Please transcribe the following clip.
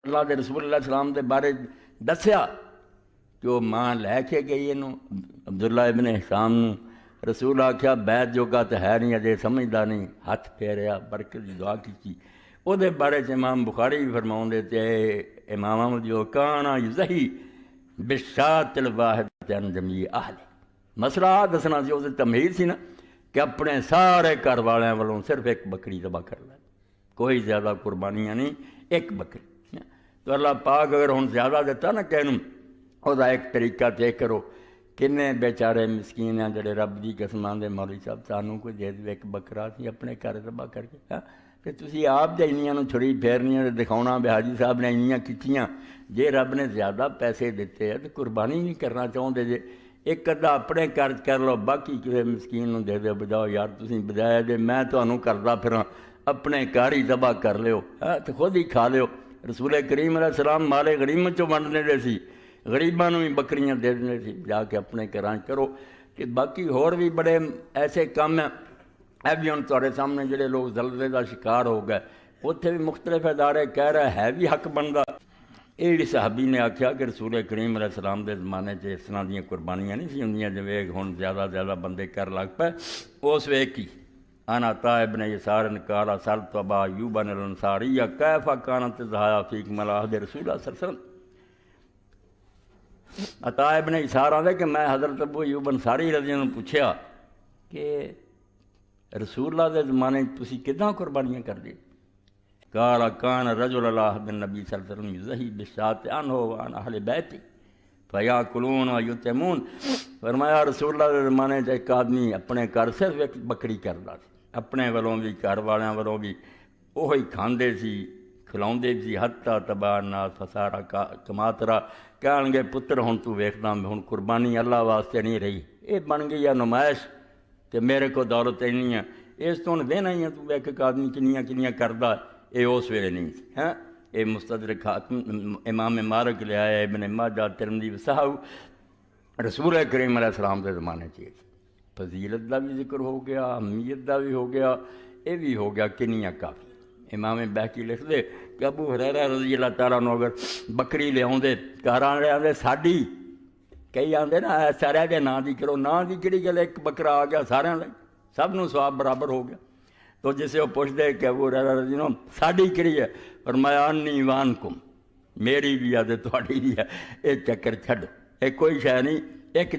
اللہ دے رسول اللہ سلام دے بارے دسیا کہ وہ ماں لے کے گئی انہوں عبداللہ ابن حشام نوں، رسول آکھیا بیعت جوگا تو ہے نہیں، اجے سمجھدا نہیں، ہاتھ پھیریا، برکت دی دعا کی۔ وہ دے بارے امام بخاری بھی فرماؤں دے تے امام احمد جو کانا یزہی بشات الواحد عن جمیع اہل، مسئلہ آ دسنا سی، اسے تمہید سی نا کہ اپنے سارے گھر والوں والوں صرف ایک بکری ذبح کر لے، کوئی زیادہ قربانیاں نہیں، ایک بکری۔ تو اللہ پاک اگر ہن زیادہ دیتا نا کہنوں وہ ایک طریقہ طے کرو، کنے بیچارے مسکین ہیں جڑے رب دی قسم آندے مولوی صاحب سانوں کوئی دے دے ایک بکرا سی اپنے گھر ذبح کر کے، کہ تسی آپ دے انیاں نوں چھڑی پھیرنیاں تے دکھاؤنا بھی حاجی صاحب نے انیاں کیتیاں، جے رب نے زیادہ پیسے دیتے ہیں تو قربانی نہیں کرنا چاہتے جے ایک ادھا اپنے قرض کر لو باقی کسی مسکین نوں دے دے، بجاؤ یار تسی بجایا جے میں تانوں کردا پھراں اپنے گھر ہی ذبح کر لیو تو خود ہی کھا لیو۔ رسول کریم علیہ السلام مالے غنیمت چوں ونڈنے دے سی، غریباں نوں بھی بکریاں دے دیندے سی، جا کے اپنے گھراں کرو۔ کہ باقی ہور بھی بڑے ایسے کام ہیں، اے بھی ہن تہاڈے سامنے جڑے لوگ زلزلے دا شکار ہو گئے، اتنے بھی مختلف ادارے کہہ رہے ہے بھی حق بندا۔ یہ جڑی صحابی نے آکھیا کہ رسول کریم علیہ السلام دے زمانے اس طرح دیاں قربانیاں نہیں سی ہوندیاں جویں ہن زیادہ بندے کر لگ پے، اس ویک ہی انا عطاء ابن یسار قال سألت ابا ایوب الانصاری کیف کانت الضحایا فیکم علی عہد رسول اللہ صلی اللہ علیہ وسلم۔ عطاء ابن یسار آدھے کہ میں حضرت ابو ایوب انصاری رضی اللہ عنہ پوچھیا کہ رسول اللہ دے زمانے تسی کداں قربانیاں کر دی؟ قال کان رجل علی عہد النبی صلی اللہ علیہ وسلم یضحی بالشاۃ عنہ وعن اہل بیتہ فیاکلون ویطعمون۔ فرمایا رسول اللہ دے زمانے ایک آدمی اپنے گھر صرف ایک بکری کردا سی، اپنے والوں بھی گھر والوں والوں بھی وہی کھاندے سی کھلاؤندے سی، حتی تبع الناس فصار کماترا، کہن گے پتر ہن تو ویکھدا ہن قربانی اللہ واسطے نہیں رہی، یہ بن گئی ہے نمائش کہ میرے کو دولت نہیں ہے، اس تو ہن دینا ہی ہے تو ایک آدمی کنیاں کردا، یہ اس ویلے نہیں سی۔ ہاں یہ مستدرک حاکم امام مالک لے آیا، ابن ماجہ ترمذی وصححہ، رسول کریم علیہ السلام کے زمانے چ فضیلت دا بھی ذکر ہو گیا، اہمیت دا بھی ہو گیا، یہ بھی ہو گیا کنیاں کافی۔ امام بہقی لکھ دے کہ ابو ہریرہ رضی اللہ تعالیٰ عنہ اگر بکری لے آؤندے گھر لے آندے ساڈی، کئی آندے نا سارے دے ناں دی کرو، ناں دی کہڑی گل، ایک بکرا آ گیا سارے لے، سب نوں ثواب برابر ہو گیا۔ تو جسے وہ پوچھ دے کہ ابو ہریرہ رضی اللہ عنہ ساڈی کہڑی ہے، فرمایا انی وانکم، میری بھی ہے تہاڈی بھی ہے، یہ چکر چھڈ، یہ کوئی شے نہیں، ایک